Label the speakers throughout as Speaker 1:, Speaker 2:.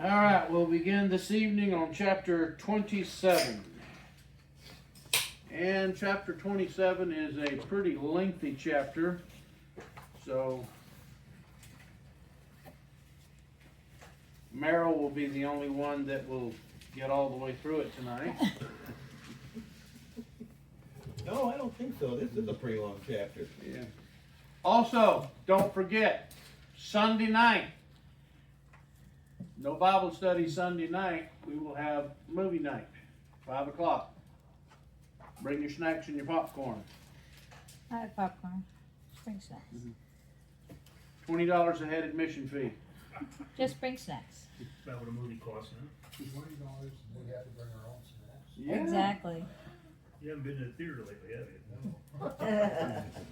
Speaker 1: All right, we'll begin this evening on chapter 27. And chapter 27 is a pretty lengthy chapter, so Merrill will be the only one that will get all the way through it tonight.
Speaker 2: No, I don't think so. This is a pretty long chapter.
Speaker 1: Yeah. Also, don't forget, Sunday night, no Bible study Sunday night. We will have movie night, 5 o'clock. Bring your snacks and your popcorn.
Speaker 3: I have popcorn. Bring snacks.
Speaker 1: $20 a head admission fee.
Speaker 3: Just bring snacks.
Speaker 4: About what a movie costs now.
Speaker 5: $20, we have to bring our own snacks.
Speaker 1: Yeah.
Speaker 3: Exactly.
Speaker 4: You haven't been to the theater lately, have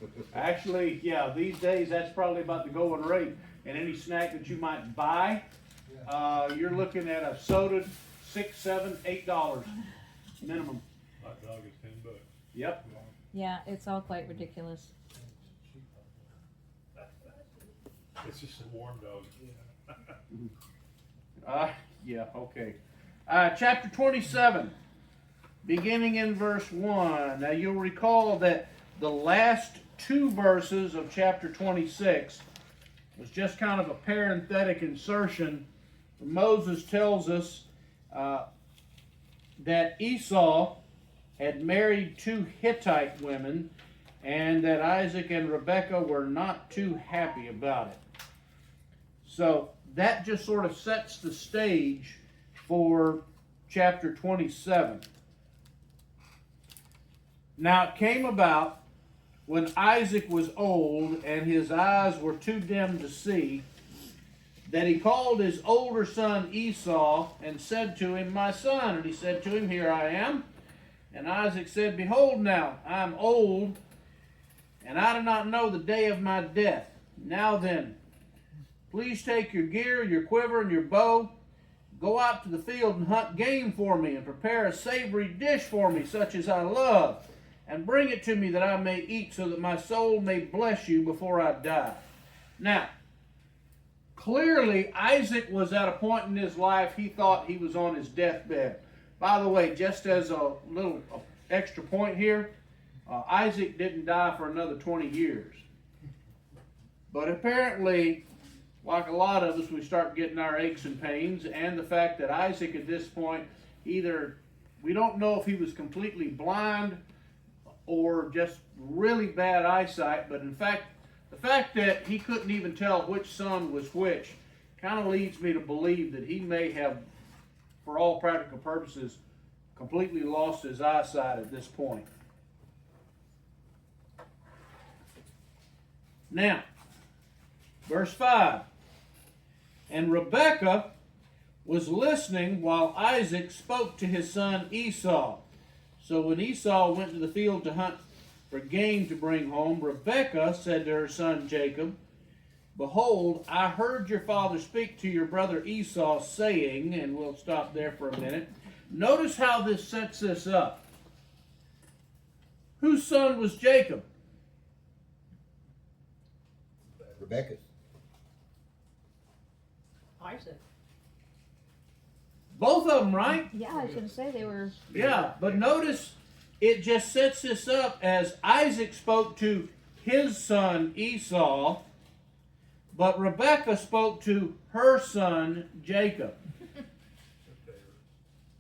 Speaker 4: you?
Speaker 1: Actually, yeah, these days that's probably about the going rate. And any snack that you might buy, you're looking at a soda, $6, $7, $8 minimum.
Speaker 4: Hot dog is $10.
Speaker 1: Yep.
Speaker 3: Yeah, it's all quite ridiculous.
Speaker 4: It's just a warm dog.
Speaker 1: Yeah, okay. Chapter 27, beginning in verse 1. Now you'll recall that the last two verses of chapter 26 was just kind of a parenthetic insertion. Moses tells us that Esau had married two Hittite women and that Isaac and Rebekah were not too happy about it. So that just sort of sets the stage for chapter 27. Now it came about when Isaac was old and his eyes were too dim to see, that he called his older son Esau and said to him, "My son." And he said to him, "Here I am." And Isaac said, "Behold now, I am old, and I do not know the day of my death. Now then, please take your gear, your quiver, and your bow. Go out to the field and hunt game for me, and prepare a savory dish for me, such as I love, and bring it to me that I may eat, so that my soul may bless you before I die." Now, clearly Isaac was at a point in his life he thought he was on his deathbed. By the way, just as a little extra point here, Isaac didn't die for another 20 years. But apparently, like a lot of us, we start getting our aches and pains, and the fact that Isaac at this point, either we don't know if he was completely blind or just really bad eyesight, but in fact, the fact that he couldn't even tell which son was which kind of leads me to believe that he may have, for all practical purposes, completely lost his eyesight at this point. Now, verse 5. And Rebekah was listening while Isaac spoke to his son Esau. So when Esau went to the field to hunt for game to bring home, Rebekah said to her son Jacob, "Behold, I heard your father speak to your brother Esau, saying," and we'll stop there for a minute. Notice how this sets this up. Whose son was Jacob?
Speaker 2: Rebecca's.
Speaker 3: Isaac.
Speaker 1: Both of them, right?
Speaker 3: Yeah, I was going to say they were.
Speaker 1: Yeah, but notice it just sets this up as Isaac spoke to his son Esau, but Rebekah spoke to her son Jacob.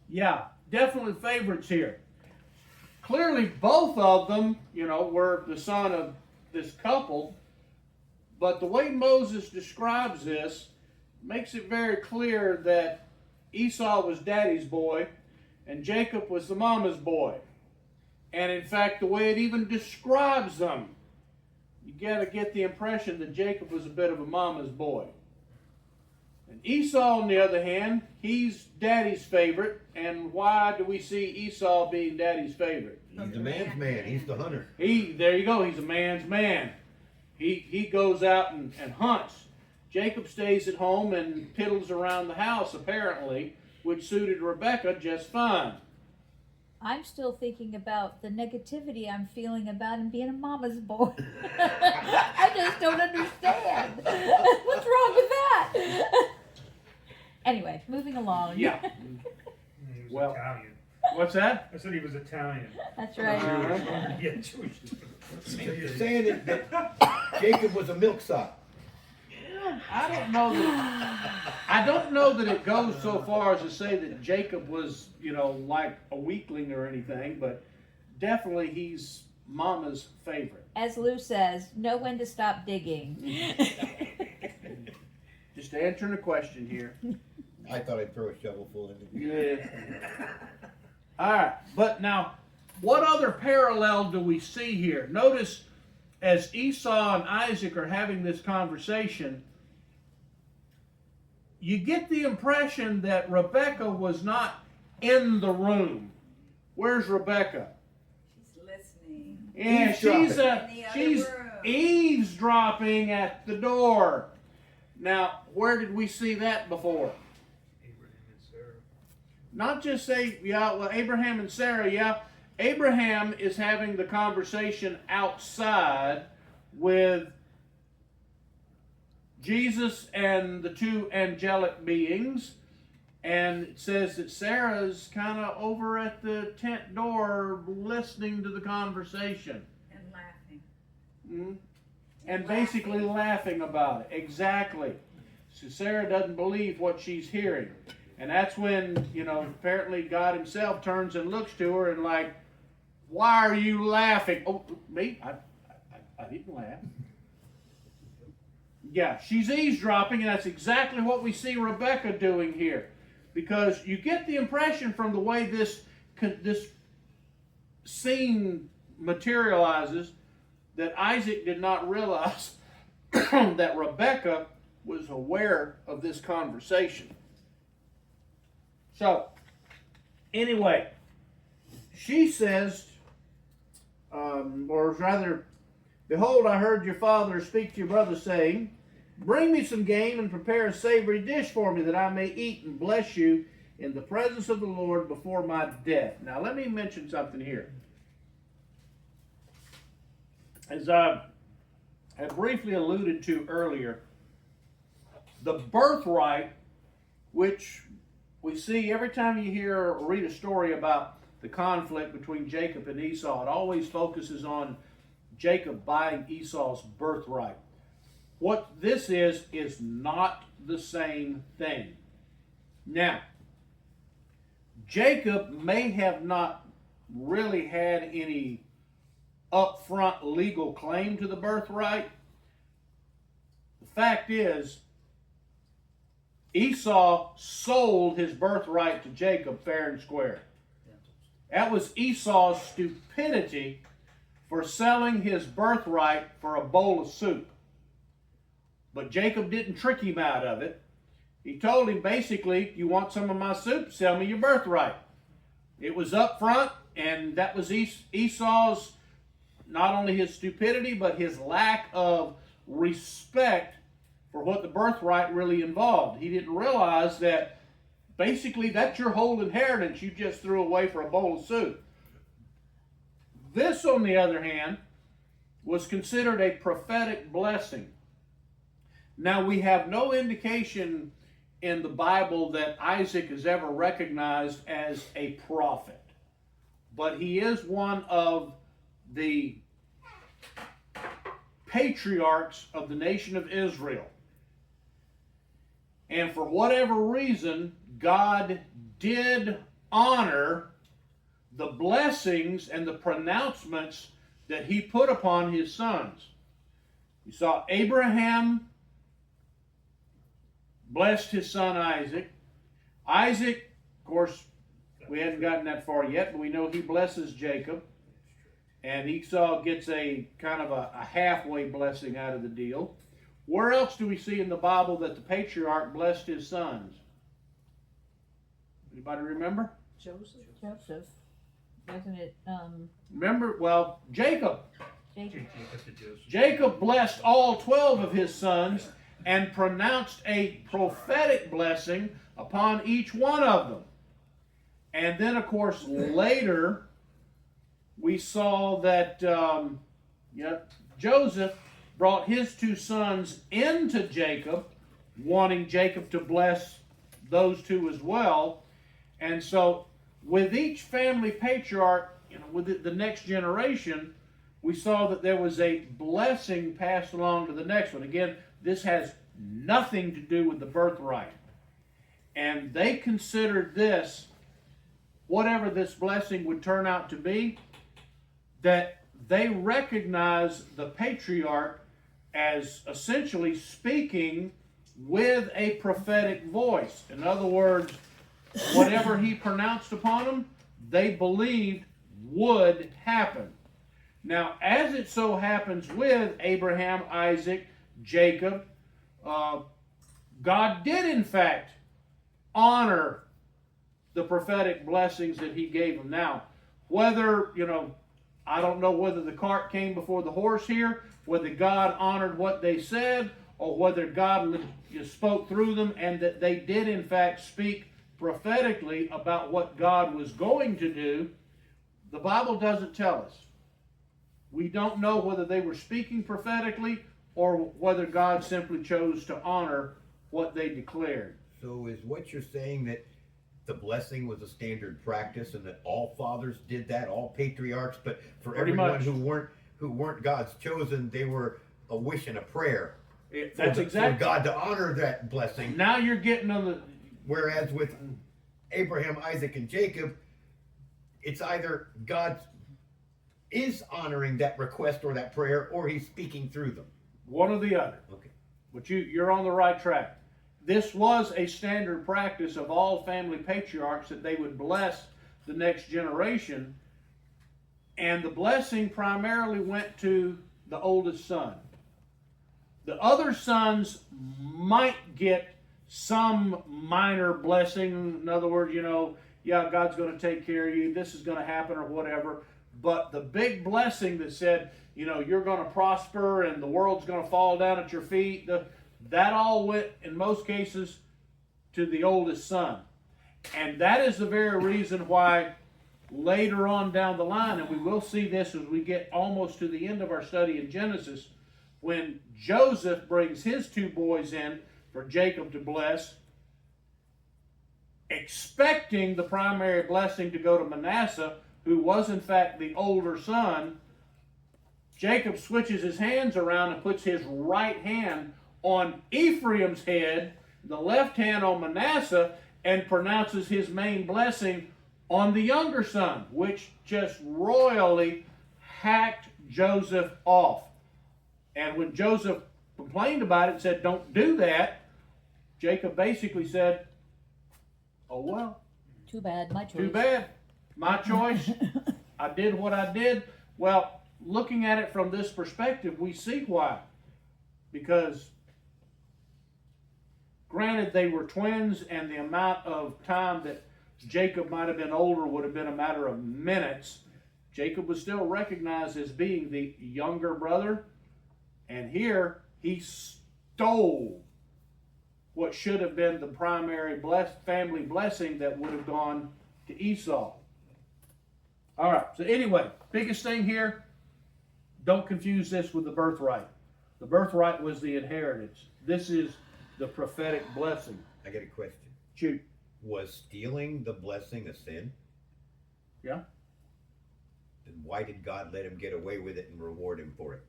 Speaker 1: Yeah, definitely favorites here. Clearly both of them, were the son of this couple, but the way Moses describes this makes it very clear that Esau was daddy's boy and Jacob was the mama's boy. And in fact, the way it even describes them, you gotta get the impression that Jacob was a bit of a mama's boy. And Esau, on the other hand, he's daddy's favorite. And why do we see Esau being daddy's favorite?
Speaker 2: He's the man's man. He's the hunter.
Speaker 1: There you go, he's a man's man. He goes out and hunts. Jacob stays at home and piddles around the house, apparently, which suited Rebekah just fine.
Speaker 3: I'm still thinking about the negativity I'm feeling about him being a mama's boy. I just don't understand. What's wrong with that? Anyway, moving along.
Speaker 1: Yeah.
Speaker 4: He was
Speaker 1: Well-
Speaker 4: Italian.
Speaker 1: What's that?
Speaker 4: I said he was Italian.
Speaker 3: That's right.
Speaker 4: Yeah, Jewish.
Speaker 2: So you're saying that Jacob was a milksop.
Speaker 1: I don't know that it goes so far as to say that Jacob was, like a weakling or anything, but definitely he's Mama's favorite.
Speaker 3: As Lou says, know when to stop digging.
Speaker 1: Just answering a question here.
Speaker 2: I thought I'd throw a shovelful in it.
Speaker 1: Yeah. All right, but now, what other parallel do we see here? Notice as Esau and Isaac are having this conversation, you get the impression that Rebecca was not in the room. Where's Rebecca?
Speaker 6: She's listening.
Speaker 1: And
Speaker 2: Eavesdropping.
Speaker 1: she's
Speaker 6: room.
Speaker 1: eavesdropping at the door. Now, where did we see that before?
Speaker 4: Abraham and Sarah.
Speaker 1: Not just say, Abraham and Sarah, yeah. Abraham is having the conversation outside with Jesus and the two angelic beings. And it says that Sarah's kind of over at the tent door listening to the conversation.
Speaker 6: And laughing.
Speaker 1: Mhm. And basically laughing about it. Exactly. So Sarah doesn't believe what she's hearing. And that's when, apparently God himself turns and looks to her and like, why are you laughing? Oh, me? I didn't laugh. Yeah, she's eavesdropping, and that's exactly what we see Rebecca doing here. Because you get the impression from the way this scene materializes that Isaac did not realize that Rebecca was aware of this conversation. So, anyway, she says, or rather, behold, I heard your father speak to your brother, saying, bring me some game and prepare a savory dish for me that I may eat and bless you in the presence of the Lord before my death. Now, let me mention something here. As I had briefly alluded to earlier, the birthright, which we see every time you hear or read a story about the conflict between Jacob and Esau, it always focuses on Jacob buying Esau's birthright. What this is not the same thing. Now, Jacob may have not really had any upfront legal claim to the birthright. The fact is, Esau sold his birthright to Jacob fair and square. That was Esau's stupidity for selling his birthright for a bowl of soup. But Jacob didn't trick him out of it. He told him basically, you want some of my soup? Sell me your birthright. It was up front, and that was Esau's, not only his stupidity, but his lack of respect for what the birthright really involved. He didn't realize that basically that's your whole inheritance you just threw away for a bowl of soup. This, on the other hand, was considered a prophetic blessing. Now, we have no indication in the Bible that Isaac is ever recognized as a prophet, but he is one of the patriarchs of the nation of Israel. And for whatever reason, God did honor the blessings and the pronouncements that he put upon his sons. You saw Abraham blessed his son Isaac. Isaac, of course, we hadn't gotten that far yet, but we know he blesses Jacob. And Esau gets a kind of a halfway blessing out of the deal. Where else do we see in the Bible that the patriarch blessed his sons? Anybody remember?
Speaker 6: Joseph.
Speaker 3: Joseph. Wasn't it,
Speaker 1: Remember, well, Jacob.
Speaker 3: Jacob?
Speaker 1: Jacob blessed all 12 of his sons and pronounced a prophetic blessing upon each one of them. And then, of course, later, we saw that Joseph brought his two sons into Jacob, wanting Jacob to bless those two as well. And so with each family patriarch, with the next generation, we saw that there was a blessing passed along to the next one. Again, this has nothing to do with the birthright. And they considered this, whatever this blessing would turn out to be, that they recognize the patriarch as essentially speaking with a prophetic voice. In other words, whatever he pronounced upon them, they believed would happen. Now, as it so happens with Abraham, Isaac, Jacob, God did in fact honor the prophetic blessings that he gave them. Now, whether, I don't know whether the cart came before the horse here, whether God honored what they said, or whether God spoke through them, and that they did in fact speak prophetically about what God was going to do. The Bible doesn't tell us. We don't know whether they were speaking prophetically or whether God simply chose to honor what they declared.
Speaker 7: So is what you're saying that the blessing was a standard practice and that all fathers did that, all patriarchs, but for
Speaker 1: Pretty
Speaker 7: everyone
Speaker 1: much.
Speaker 7: who weren't God's chosen, they were a wish and a prayer
Speaker 1: That's
Speaker 7: for
Speaker 1: exactly.
Speaker 7: God to honor that blessing.
Speaker 1: Now you're getting on the.
Speaker 7: Whereas with Abraham, Isaac, and Jacob, it's either God is honoring that request or that prayer, or he's speaking through them.
Speaker 1: One or the other.
Speaker 7: Okay.
Speaker 1: But you're on the right track. This was a standard practice of all family patriarchs, that they would bless the next generation. And the blessing primarily went to the oldest son. The other sons might get some minor blessing. In other words, God's going to take care of you, this is going to happen or whatever. But the big blessing that said, you're going to prosper and the world's going to fall down at your feet, that all went, in most cases, to the oldest son. And that is the very reason why later on down the line, and we will see this as we get almost to the end of our study in Genesis, when Joseph brings his two boys in for Jacob to bless, expecting the primary blessing to go to Manasseh, who was in fact the older son, Jacob switches his hands around and puts his right hand on Ephraim's head, the left hand on Manasseh, and pronounces his main blessing on the younger son, which just royally hacked Joseph off. And when Joseph complained about it and said, don't do that, Jacob basically said, oh well.
Speaker 3: Too bad, my choice.
Speaker 1: Too bad. My choice. I did what I did. Well, looking at it from this perspective, we see why. Because granted, they were twins, and the amount of time that Jacob might have been older would have been a matter of minutes. Jacob was still recognized as being the younger brother. And here, he stole what should have been the primary family blessing that would have gone to Esau. All right, so anyway, biggest thing here, don't confuse this with the birthright. The birthright was the inheritance. This is the prophetic blessing.
Speaker 7: I got a question.
Speaker 1: Shoot.
Speaker 7: Was stealing the blessing a sin?
Speaker 1: Yeah.
Speaker 7: Then why did God let him get away with it and reward him for it?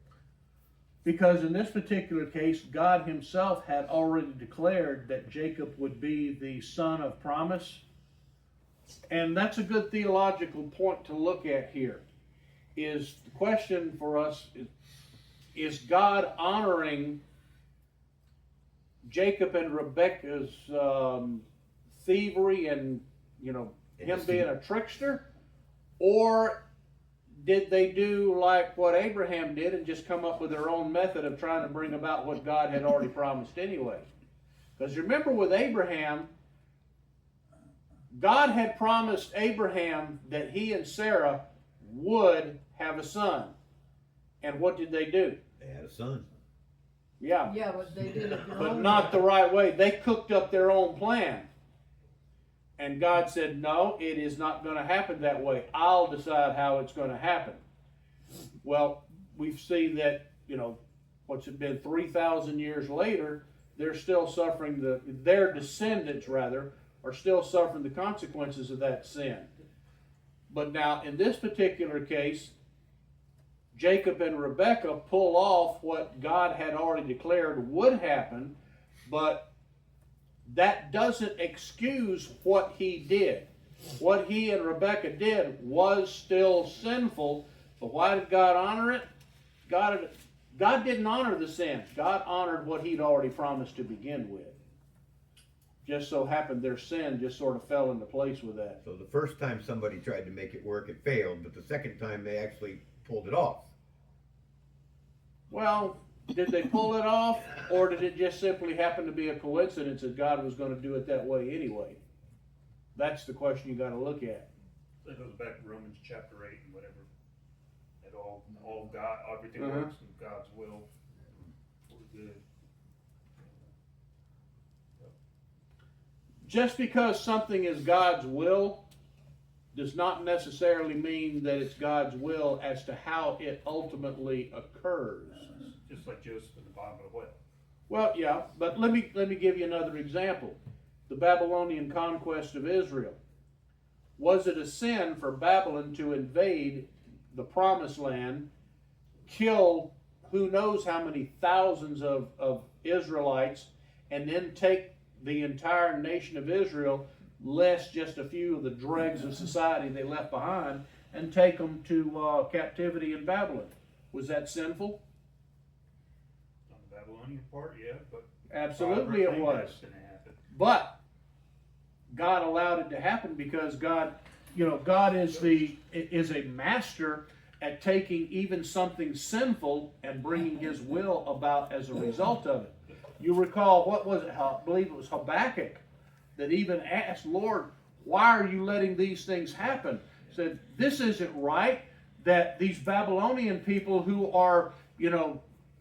Speaker 1: Because in this particular case, God himself had already declared that Jacob would be the son of promise. And that's a good theological point to look at here. Is the question for us, is God honoring Jacob and Rebekah's thievery and, him being a trickster? Or did they do like what Abraham did and just come up with their own method of trying to bring about what God had already promised anyway? Because remember, with Abraham, God had promised Abraham that he and Sarah would have a son. And what did they do?
Speaker 7: They had a son.
Speaker 1: Yeah.
Speaker 8: Yeah, but they did it their
Speaker 1: But
Speaker 8: own
Speaker 1: not
Speaker 8: way.
Speaker 1: the right way. They cooked up their own plan. And God said, no, it is not going to happen that way. I'll decide how it's going to happen. Well, we see that, what's it been, 3,000 years later, they're still suffering their descendants rather, are still suffering the consequences of that sin. But now, in this particular case, Jacob and Rebekah pull off what God had already declared would happen, but that doesn't excuse what he did. What he and Rebekah did was still sinful, but why did God honor it? God didn't honor the sin. God honored what he'd already promised to begin with. Just so happened their sin just sort of fell into place with that.
Speaker 7: So the first time somebody tried to make it work, it failed, but the second time they actually pulled it off.
Speaker 1: Well, did they pull it off, or did it just simply happen to be a coincidence that God was going to do it that way anyway? That's the question you got to look at.
Speaker 4: That goes back to Romans chapter 8 and whatever. That all God, everything
Speaker 1: Uh-huh.
Speaker 4: works in God's will for good.
Speaker 1: Just because something is God's will does not necessarily mean that it's God's will as to how it ultimately occurs.
Speaker 4: Just like Joseph in the bottom of the well.
Speaker 1: Well, yeah, but let me give you another example. The Babylonian conquest of Israel. Was it a sin for Babylon to invade the promised land, kill who knows how many thousands of Israelites, and then take the entire nation of Israel, less just a few of the dregs of society they left behind, and take them to captivity in Babylon? Was that sinful?
Speaker 4: On the Babylonian part, yeah, but
Speaker 1: Absolutely it was.
Speaker 4: That's gonna happen.
Speaker 1: But God allowed it to happen because God is a master at taking even something sinful and bringing his will about as a result of it. You recall, what was it? I believe it was Habakkuk that even asked, Lord, why are you letting these things happen? Said, this isn't right, that these Babylonian people who are,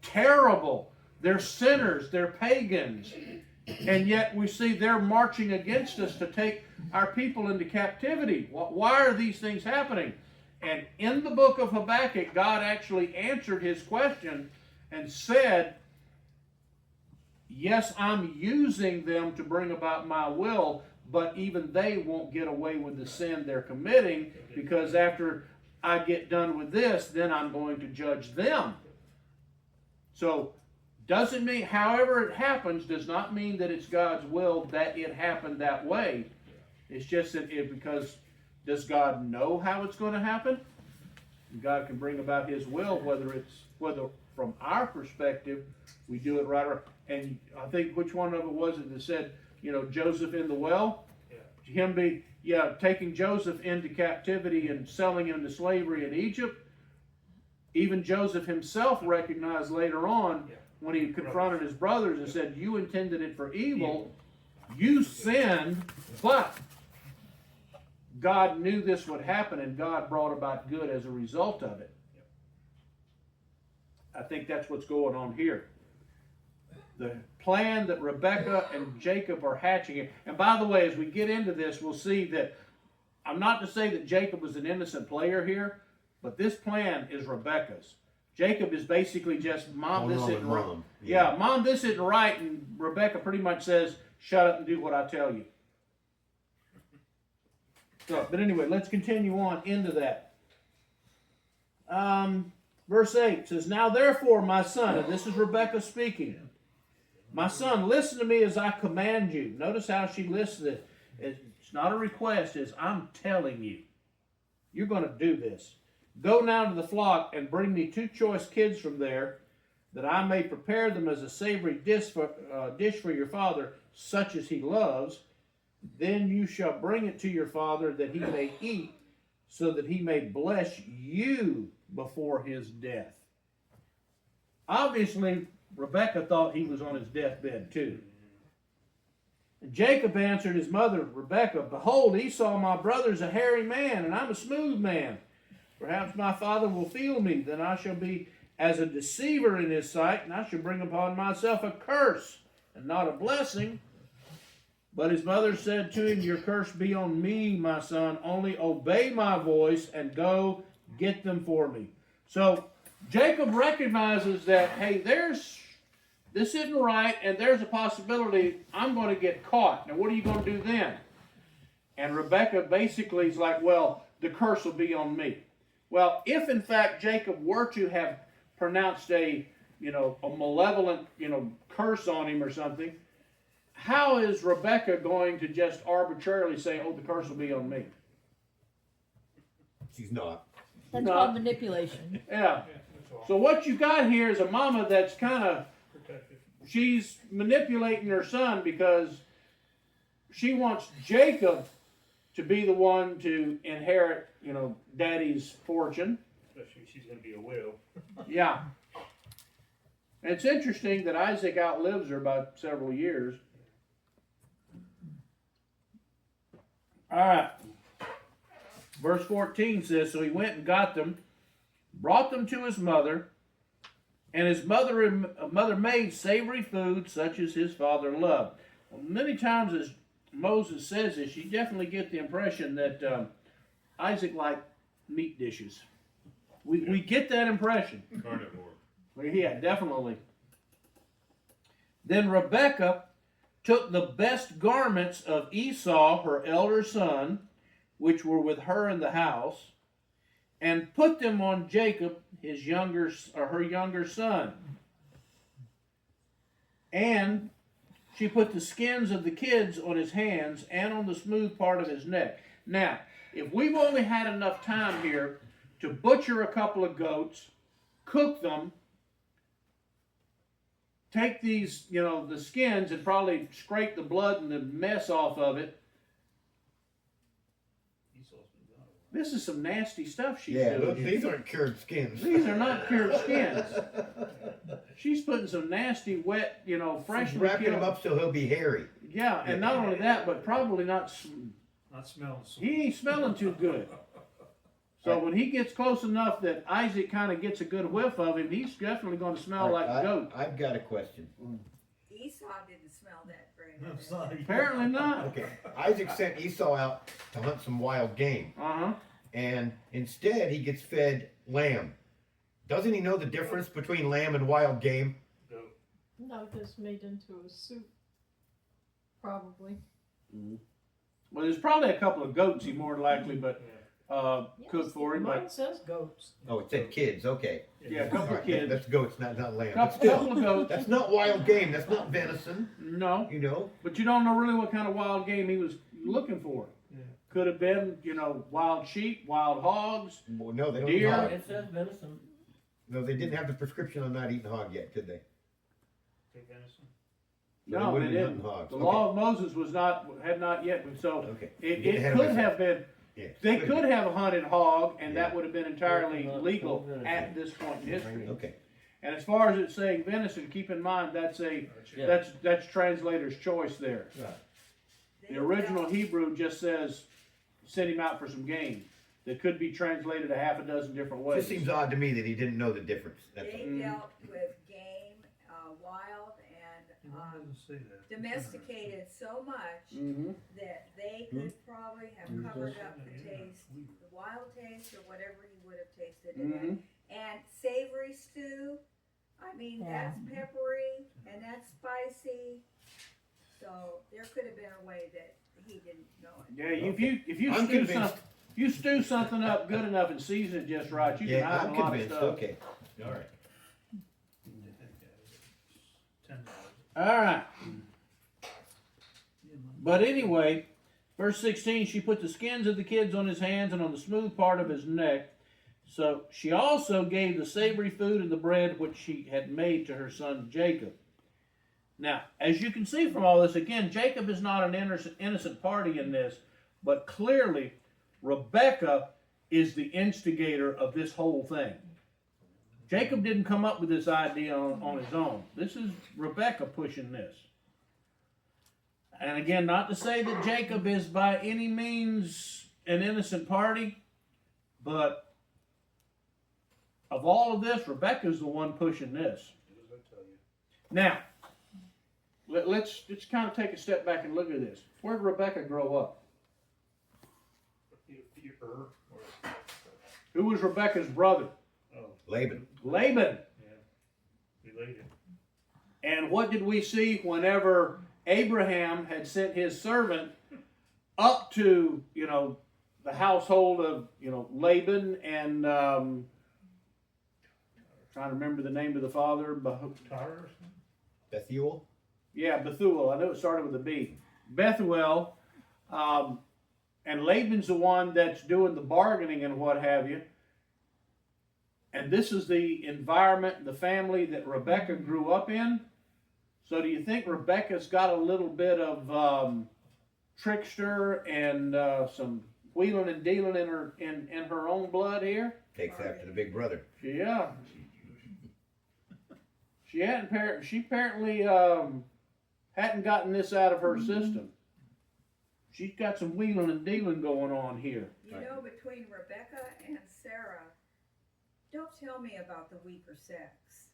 Speaker 1: terrible, they're sinners, they're pagans, and yet we see they're marching against us to take our people into captivity. Why are these things happening? And in the book of Habakkuk, God actually answered his question and said, yes, I'm using them to bring about my will, but even they won't get away with the sin they're committing, because after I get done with this, then I'm going to judge them. So, doesn't mean, however it happens, does not mean that it's God's will that it happened that way. It's just that because does God know how it's going to happen? God can bring about his will, whether from our perspective we do it right or. And I think which one of it was it that said, Joseph in the well? Yeah. Taking Joseph into captivity and selling him to slavery in Egypt. Even Joseph himself recognized later on when he confronted his brothers and said, you intended it for evil, you sinned, but God knew this would happen and God brought about good as a result of it. I think that's what's going on here. The plan that Rebekah and Jacob are hatching here. And by the way, as we get into this, we'll see that I'm not to say that Jacob was an innocent player here, but this plan is Rebekah's. Jacob is basically just, Mom, this isn't right. Yeah, Mom, this isn't right. And Rebekah pretty much says, shut up and do what I tell you. So, but anyway, let's continue on into that. Verse 8 says, now therefore, my son, and this is Rebekah speaking, my son, listen to me as I command you. Notice how she lists. It's not a request, it's I'm telling you. You're going to do this. Go now to the flock and bring me 2 choice kids from there, that I may prepare them as a savory dish for your father, such as he loves. Then you shall bring it to your father, that he may eat, so that he may bless you before his death. Obviously, Rebekah thought he was on his deathbed too. And Jacob answered his mother, Rebekah, behold, Esau my brother is a hairy man, and I'm a smooth man. Perhaps my father will feel me, then I shall be as a deceiver in his sight, and I shall bring upon myself a curse, and not a blessing. But his mother said to him, your curse be on me, my son, only obey my voice, and go get them for me. So Jacob recognizes that, hey, this isn't right, and there's a possibility I'm going to get caught. Now, what are you going to do then? And Rebecca basically is like, well, the curse will be on me. Well, if in fact Jacob were to have pronounced a malevolent, curse on him or something, how is Rebecca going to just arbitrarily say, oh, the curse will be on me?
Speaker 7: She's not.
Speaker 3: That's
Speaker 1: No.
Speaker 3: called manipulation.
Speaker 1: Yeah.
Speaker 4: Yeah, that's all.
Speaker 1: So what you got here is a mama that's kind of,
Speaker 4: Protected.
Speaker 1: she's manipulating her son because she wants Jacob to be the one to inherit, daddy's fortune.
Speaker 4: Especially if she's gonna be a widow.
Speaker 1: Yeah. And it's interesting that Isaac outlives her by several years. All right. Verse 14 says, so he went and got them, brought them to his mother, and his mother made savory food such as his father loved. Well, many times as Moses says this, you definitely get the impression that Isaac liked meat dishes. We get that impression.
Speaker 4: Carnivore.
Speaker 1: Well, yeah, definitely. Then Rebekah took the best garments of Esau, her elder son, which were with her in the house, and put them on Jacob, her younger son. And she put the skins of the kids on his hands and on the smooth part of his neck. Now, if we've only had enough time here to butcher a couple of goats, cook them, take these, the skins and probably scrape the blood and the mess off of it.
Speaker 4: Esau's been gone a while.
Speaker 1: This is some nasty stuff she's
Speaker 7: Yeah,
Speaker 1: doing.
Speaker 7: look, these aren't cured skins.
Speaker 1: These are not cured skins. She's putting some nasty, wet,
Speaker 7: She's
Speaker 1: freshly
Speaker 7: wrapping
Speaker 1: killed.
Speaker 7: him up so he'll be hairy.
Speaker 1: Yeah, and not only that, but probably not.
Speaker 4: Not smelling sweet.
Speaker 1: He ain't smelling too good. So when he gets close enough that Isaac kind of gets a good whiff of him, he's definitely going to smell like a goat.
Speaker 7: I've got a question.
Speaker 6: Esau didn't smell that very
Speaker 4: I'm
Speaker 6: good.
Speaker 4: sorry.
Speaker 1: Apparently not.
Speaker 7: Okay, Isaac sent Esau out to hunt some wild game,
Speaker 1: Uh-huh.
Speaker 7: and instead he gets fed lamb. Doesn't he know the difference between lamb and wild game?
Speaker 4: Goat.
Speaker 8: No, just made into a soup. Probably.
Speaker 1: Well, there's probably a couple of goats he more than likely, but
Speaker 4: Yeah.
Speaker 1: cooked for him.
Speaker 8: Mine
Speaker 1: But
Speaker 8: says goats.
Speaker 7: Oh, it said kids. Okay,
Speaker 1: yeah, a
Speaker 7: all
Speaker 1: couple of
Speaker 7: right,
Speaker 1: kids,
Speaker 7: that's goats, not lamb. But
Speaker 1: couple
Speaker 7: still,
Speaker 1: of goats.
Speaker 7: that's not wild game. That's not venison.
Speaker 1: No,
Speaker 7: You know.
Speaker 1: but you don't know really what kind of wild game he was looking for.
Speaker 4: Yeah.
Speaker 1: Could have been, wild sheep, wild hogs.
Speaker 7: Well, no, they don't
Speaker 1: Deer.
Speaker 7: eat hog.
Speaker 8: It says venison.
Speaker 7: No, they didn't have the prescription on not eating hog yet, did they?
Speaker 4: Take venison.
Speaker 7: So
Speaker 1: No,
Speaker 7: wouldn't
Speaker 1: they
Speaker 7: be
Speaker 1: didn't.
Speaker 7: hunting hogs.
Speaker 1: The
Speaker 7: Okay.
Speaker 1: law of Moses had not yet been. So
Speaker 7: Okay.
Speaker 1: it
Speaker 7: Get ahead of
Speaker 1: could
Speaker 7: myself.
Speaker 1: have been.
Speaker 7: Yeah.
Speaker 1: They could have hunted hog, and
Speaker 7: Yeah.
Speaker 1: that would have been entirely legal at this point in history.
Speaker 7: Okay.
Speaker 1: And as far as it saying venison, keep in mind that's that's translator's choice there.
Speaker 6: They
Speaker 1: The original
Speaker 6: dealt-
Speaker 1: Hebrew just says send him out for some game. That could be translated a half a dozen different ways.
Speaker 7: Just seems odd to me that he didn't know the difference. That's all.
Speaker 6: They dealt with game, wild, and
Speaker 4: Why doesn't say that?
Speaker 6: domesticated so much
Speaker 1: Mm-hmm.
Speaker 6: that they could probably have covered up the taste, the wild taste, or whatever he would have tasted in
Speaker 1: Mm-hmm.
Speaker 6: it. And savory stew, I mean,
Speaker 3: Yeah.
Speaker 6: that's peppery and that's spicy. So there could have been a way that he didn't know it.
Speaker 1: Yeah, if you
Speaker 7: I'm
Speaker 1: stew
Speaker 7: convinced.
Speaker 1: something, you stew something up good enough and season it just right, you can
Speaker 7: Yeah,
Speaker 1: hide
Speaker 7: I'm
Speaker 1: a lot of
Speaker 7: convinced.
Speaker 1: stuff.
Speaker 7: Okay. All right.
Speaker 4: $10.
Speaker 1: All right. But anyway, verse 16, she put the skins of the kids on his hands and on the smooth part of his neck. So she also gave the savory food and the bread which she had made to her son Jacob. Now, as you can see from all this, again, Jacob is not an innocent party in this, but clearly Rebekah is the instigator of this whole thing. Jacob didn't come up with this idea on his own. This is Rebekah pushing this. And again, not to say that Jacob is by any means an innocent party, but of all of this, Rebekah's the one pushing this.
Speaker 4: Do as I tell you.
Speaker 1: Now, let's kind of take a step back and look at this. Where did Rebekah grow up?
Speaker 4: Or
Speaker 1: Who was Rebekah's brother?
Speaker 4: oh,
Speaker 7: Laban.
Speaker 1: Laban.
Speaker 4: related.
Speaker 1: And what did we see whenever Abraham had sent his servant up to, the household of, Laban and, trying to remember the name of the father,
Speaker 4: Tyre or something?
Speaker 7: Bethuel?
Speaker 1: yeah, Bethuel. I know it started with a B. Bethuel, and Laban's the one that's doing the bargaining and what have you. And this is the environment, the family that Rebecca grew up in. So do you think Rebecca's got a little bit of trickster and some wheeling and dealing in her own blood here?
Speaker 7: Takes after the big brother.
Speaker 1: Yeah. She apparently hadn't gotten this out of her system. She's got some wheeling and dealing going on here.
Speaker 6: You know, between Rebecca and Sarah, don't tell me about the weaker sex.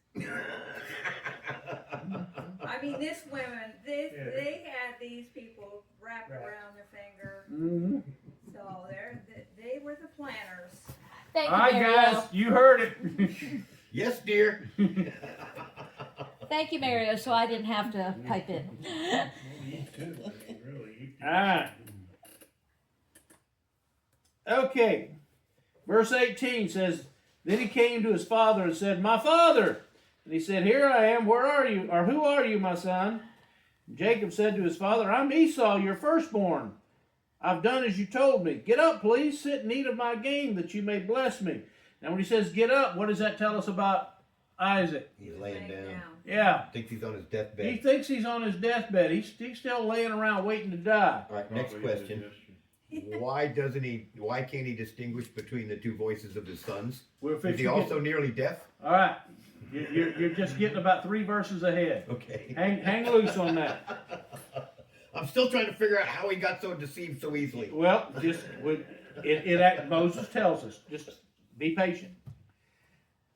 Speaker 6: I mean, this women, they had these people wrapped around their finger.
Speaker 1: Mm-hmm.
Speaker 6: So they were the planners.
Speaker 3: Thank you,
Speaker 1: All right,
Speaker 3: Mario.
Speaker 1: guys, you heard it.
Speaker 7: Yes, dear.
Speaker 3: Thank you, Mario, so I didn't have to pipe in.
Speaker 4: You too, really. You too.
Speaker 1: All right. Okay. Verse 18 says, Then he came to his father and said, My father! And he said, Here I am. Where are you? Or who are you, my son? And Jacob said to his father, I'm Esau, your firstborn. I've done as you told me. Get up, please. Sit and eat of my game, that you may bless me. Now, when he says get up, what does that tell us about Isaac?
Speaker 7: He's laying down.
Speaker 1: Yeah.
Speaker 7: Thinks he's on his
Speaker 1: He
Speaker 7: deathbed.
Speaker 1: thinks he's on his deathbed. He's still laying around waiting to die.
Speaker 7: All right, next question. Why can't he distinguish between the two voices of his sons?
Speaker 1: We're
Speaker 7: Is
Speaker 1: fixing
Speaker 7: he
Speaker 1: to
Speaker 7: also nearly deaf?
Speaker 1: All right. You're just getting about 3 verses ahead.
Speaker 7: Okay.
Speaker 1: Hang loose on that.
Speaker 7: I'm still trying to figure out how he got so deceived so easily.
Speaker 1: Well, Moses tells us. Just be patient.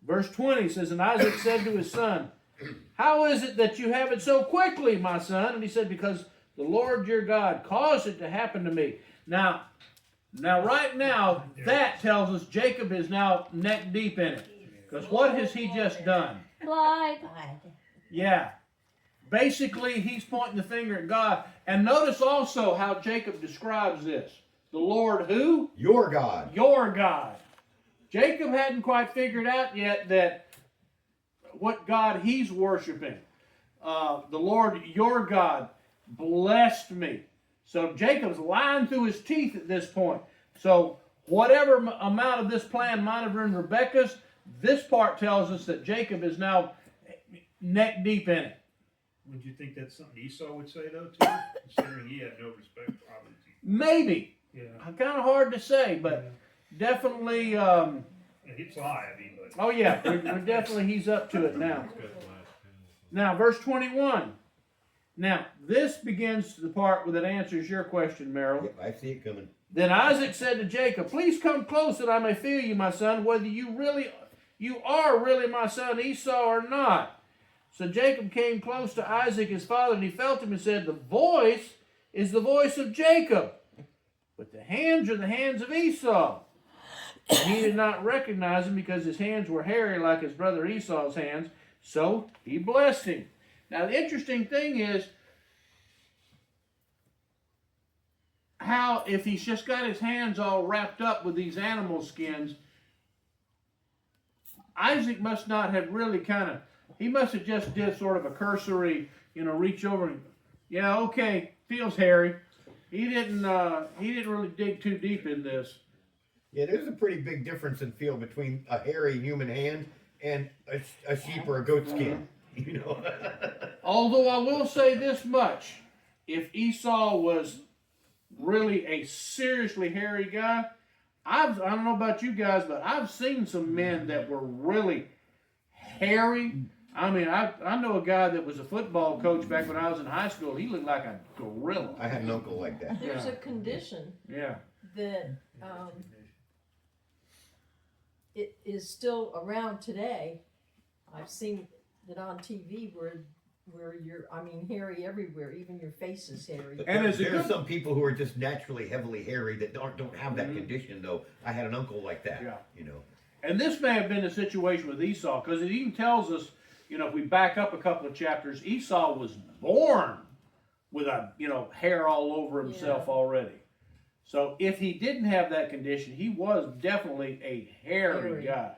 Speaker 1: Verse 20 says, And Isaac said to his son, How is it that you have it so quickly, my son? And he said, Because the Lord your God caused it to happen to me. Now, right now, that tells us Jacob is now neck deep in it. Because what has he just done?
Speaker 3: Lied.
Speaker 1: Yeah. Basically, he's pointing the finger at God. And notice also how Jacob describes this. The Lord who?
Speaker 7: Your God.
Speaker 1: Your God. Jacob hadn't quite figured out yet that what God he's worshiping. The Lord your God blessed me. So Jacob's lying through his teeth at this point. So whatever amount of this plan might have been Rebekah's, this part tells us that Jacob is now neck deep in it.
Speaker 4: Would you think that's something Esau would say though too? Considering he had no respect for obviously.
Speaker 1: Maybe.
Speaker 4: Yeah.
Speaker 1: Kind of hard to say, but definitely.
Speaker 4: Yeah, he'd lie, I mean, but.
Speaker 1: Oh yeah, we're definitely he's up to it now. Now, verse 21. Now, this begins the part that answers your question, Merrill.
Speaker 7: Yep, I see it coming.
Speaker 1: Then Isaac said to Jacob, Please come close that I may feel you, my son, whether you are really my son Esau or not. So Jacob came close to Isaac his father, and he felt him and said, The voice is the voice of Jacob, but the hands are the hands of Esau. And he did not recognize him because his hands were hairy like his brother Esau's hands, so he blessed him. Now the interesting thing is how if he's just got his hands all wrapped up with these animal skins, Isaac must not have really he must have just did sort of a cursory, reach over and, yeah, okay, feels hairy. He didn't really dig too deep in this.
Speaker 7: Yeah, there's a pretty big difference in feel between a hairy human hand and a sheep or a goat skin.
Speaker 1: Although I will say this much, if Esau was really a seriously hairy guy, I don't know about you guys, but I've seen some men that were really hairy. I mean, I know a guy that was a football coach back when I was in high school. He looked like a gorilla.
Speaker 7: I had an uncle like that.
Speaker 8: There's
Speaker 1: Yeah.
Speaker 8: a condition
Speaker 1: Yeah.
Speaker 8: that it is still around today. I've seen it on TV where you're, hairy everywhere. Even your face is hairy.
Speaker 1: And is it
Speaker 7: There's
Speaker 1: good?
Speaker 7: some people who are just naturally heavily hairy that don't have that condition though. I had an uncle like that.
Speaker 1: Yeah.
Speaker 7: You know.
Speaker 1: And this may have been the situation with Esau, because it even tells us if we back up a couple of chapters, Esau was born with hair all over himself already. So if he didn't have that condition, he was definitely a hairy guy.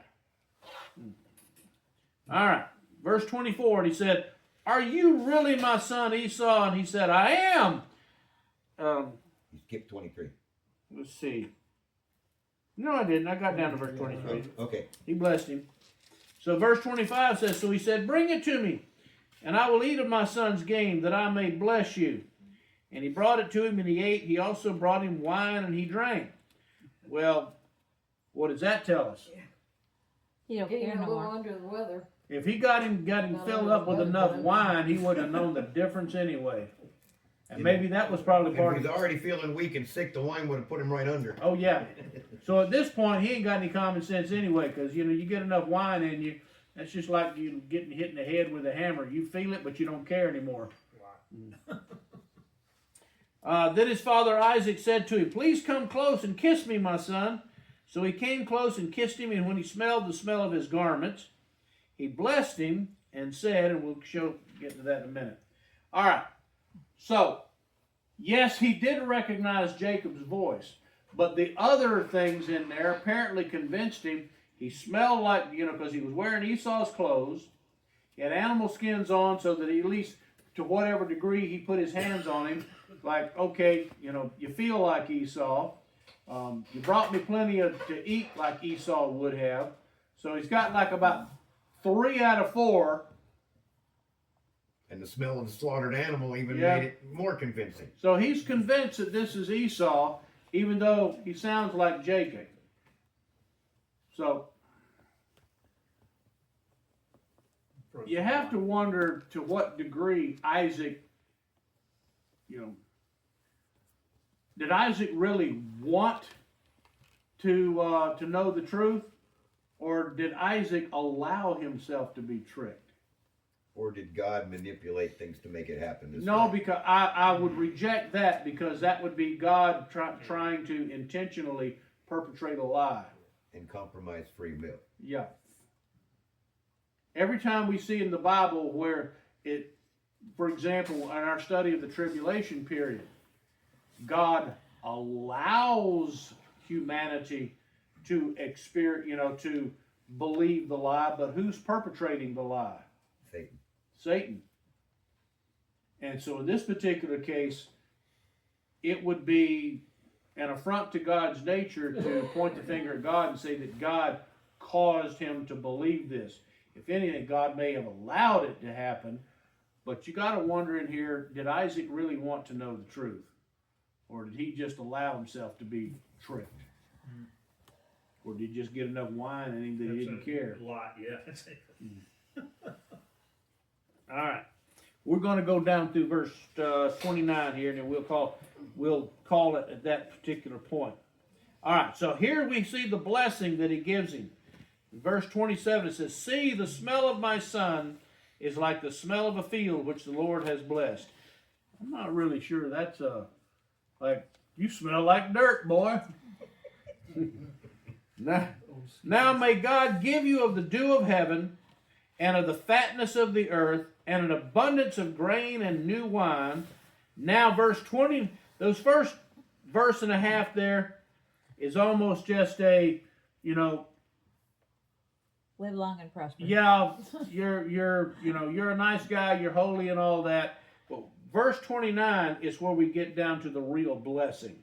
Speaker 1: All right, verse 24, and he said, "Are you really my son Esau?" And he said, "I am."
Speaker 7: You skipped 23.
Speaker 1: Let's see. No, I didn't. I got down to verse 23.
Speaker 7: Okay.
Speaker 1: He blessed him. So verse 25 says, "So he said, 'Bring it to me, and I will eat of my son's game, that I may bless you.' And he brought it to him, and he ate. He also brought him wine, and he drank." Well, what does that tell us?
Speaker 3: You don't
Speaker 8: Getting
Speaker 3: care
Speaker 8: a
Speaker 3: no
Speaker 8: little
Speaker 3: more.
Speaker 8: under the weather.
Speaker 1: If he got him filled up with enough wine, he wouldn't have known the difference anyway. And maybe that was probably
Speaker 7: If
Speaker 1: part
Speaker 7: he's
Speaker 1: of it.
Speaker 7: already feeling weak and sick, the wine would have put him right under.
Speaker 1: Oh, yeah. So at this point, he ain't got any common sense anyway, because, you get enough wine in you, that's just like you getting hit in the head with a hammer. You feel it, but you don't care anymore. Then his father Isaac said to him, "Please come close and kiss me, my son." So he came close and kissed him, and when he smelled the smell of his garments, he blessed him and said, and we'll get to that in a minute. All right. So, yes, he did recognize Jacob's voice, but the other things in there apparently convinced him. He smelled like, because he was wearing Esau's clothes. He had animal skins on, so that at least to whatever degree he put his hands on him, like, okay, you feel like Esau. You brought me plenty to eat like Esau would have. So he's got like about 3 out of 4.
Speaker 7: And the smell of the slaughtered animal even
Speaker 1: Yeah.
Speaker 7: made it more convincing.
Speaker 1: So he's convinced that this is Esau, even though he sounds like Jacob. So you have to wonder to what degree Isaac, did Isaac really want to know the truth, or did Isaac allow himself to be tricked?
Speaker 7: Or did God manipulate things to make it happen this
Speaker 1: No,
Speaker 7: way?
Speaker 1: because I would reject that, because that would be God trying to intentionally perpetrate a lie.
Speaker 7: And compromise free will.
Speaker 1: Yeah. Every time we see in the Bible where for example, in our study of the tribulation period, God allows humanity to experience, to believe the lie, but who's perpetrating the lie?
Speaker 7: Satan.
Speaker 1: Satan. And so in this particular case, it would be an affront to God's nature to point the finger at God and say that God caused him to believe this. If anything, God may have allowed it to happen, but you got to wonder in here, did Isaac really want to know the truth? Or did he just allow himself to be tricked? Or did he just get enough wine in him that he didn't care?
Speaker 4: A lot, yeah.
Speaker 1: All right, we're going to go down through verse 29 here, and then we'll call it at that particular point. All right, so here we see the blessing that he gives him. In verse 27, it says, "See, the smell of my son is like the smell of a field which the Lord has blessed." I'm not really sure that's like, you smell like dirt, boy. Now may God give you of the dew of heaven, and of the fatness of the earth, and an abundance of grain and new wine. Now verse 20, those first verse and a half there is almost just a,
Speaker 3: Live long and prosper.
Speaker 1: yeah, you're a nice guy, you're holy and all that. But verse 29 is where we get down to the real blessing.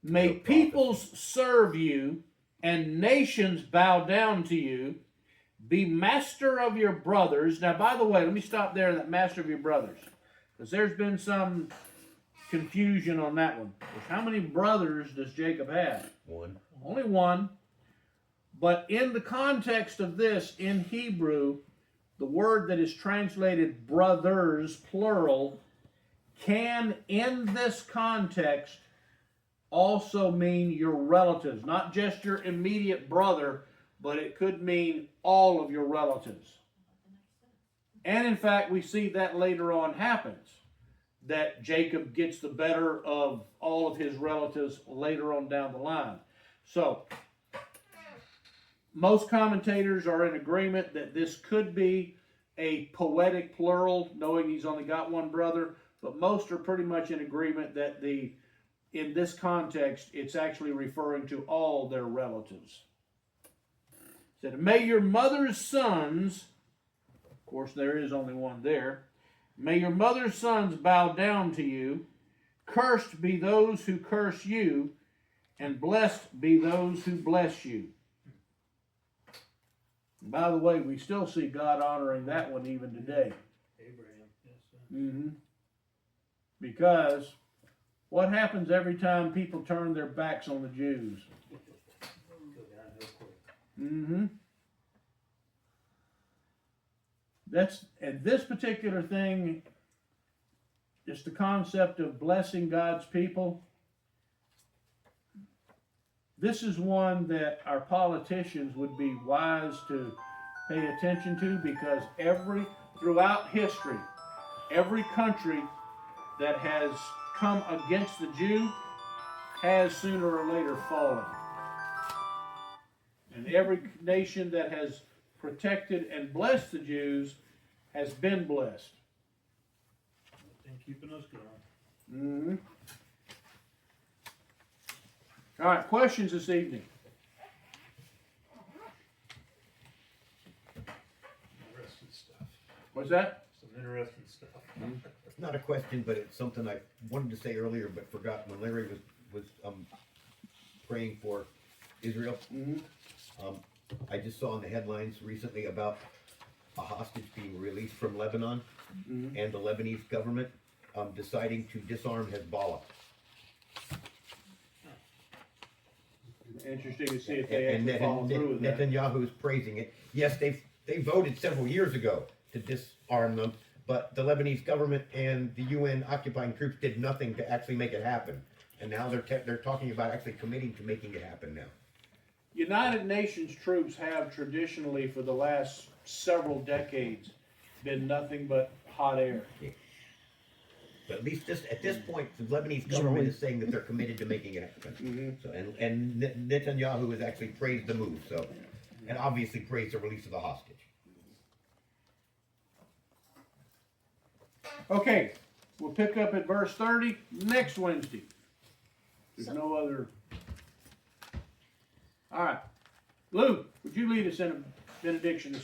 Speaker 1: May peoples serve you, and nations bow down to you. Be master of your brothers. Now, by the way, let me stop there on that master of your brothers, because there's been some confusion on that one. How many brothers does Jacob have?
Speaker 7: One.
Speaker 1: Only one. But in the context of this, in Hebrew, the word that is translated brothers, plural, can, in this context, also mean your relatives. Not just your immediate brother, but it could mean all of your relatives. And in fact, we see that later on happens, that Jacob gets the better of all of his relatives later on down the line. So, most commentators are in agreement that this could be a poetic plural, knowing he's only got one brother, but most are pretty much in agreement that in this context, it's actually referring to all their relatives. It said, may your mother's sons, of course there is only one there, may your mother's sons bow down to you, cursed be those who curse you, and blessed be those who bless you. And by the way, we still see God honoring that one even today.
Speaker 4: Abraham, yes, sir.
Speaker 1: Mm-hmm. Because what happens every time people turn their backs on the Jews?
Speaker 4: Go down real quick.
Speaker 1: Mm-hmm. And this particular thing, just the concept of blessing God's people, this is one that our politicians would be wise to pay attention to, because throughout history, every country that has come against the Jew has sooner or later fallen. And every nation that has protected and blessed the Jews has been blessed.
Speaker 4: Been keeping us going.
Speaker 1: Mm-hmm. All right, questions this evening?
Speaker 4: Interesting stuff.
Speaker 1: What's that?
Speaker 4: Some interesting stuff.
Speaker 7: It's not a question, but it's something I wanted to say earlier, but forgot when Larry was praying for Israel.
Speaker 1: Mm-hmm.
Speaker 7: I just saw in the headlines recently about a hostage being released from Lebanon,
Speaker 1: Mm-hmm.
Speaker 7: and the Lebanese government deciding to disarm Hezbollah.
Speaker 1: Interesting to see if they
Speaker 7: And
Speaker 1: actually follow through with that.
Speaker 7: Netanyahu is praising it. Yes, they voted several years ago to disarm them, but the Lebanese government and the UN occupying troops did nothing to actually make it happen. And now they're talking about actually committing to making it happen now.
Speaker 1: United Nations troops have traditionally, for the last several decades, been nothing but hot air.
Speaker 7: But at least at this point, the Lebanese government is saying that they're committed to making it happen.
Speaker 1: Mm-hmm.
Speaker 7: So, and Netanyahu has actually praised the move. So, and obviously praised the release of the hostage.
Speaker 1: Okay, we'll pick up at verse 30 next Wednesday. There's no other. All right. Lou, would you lead us in a benediction this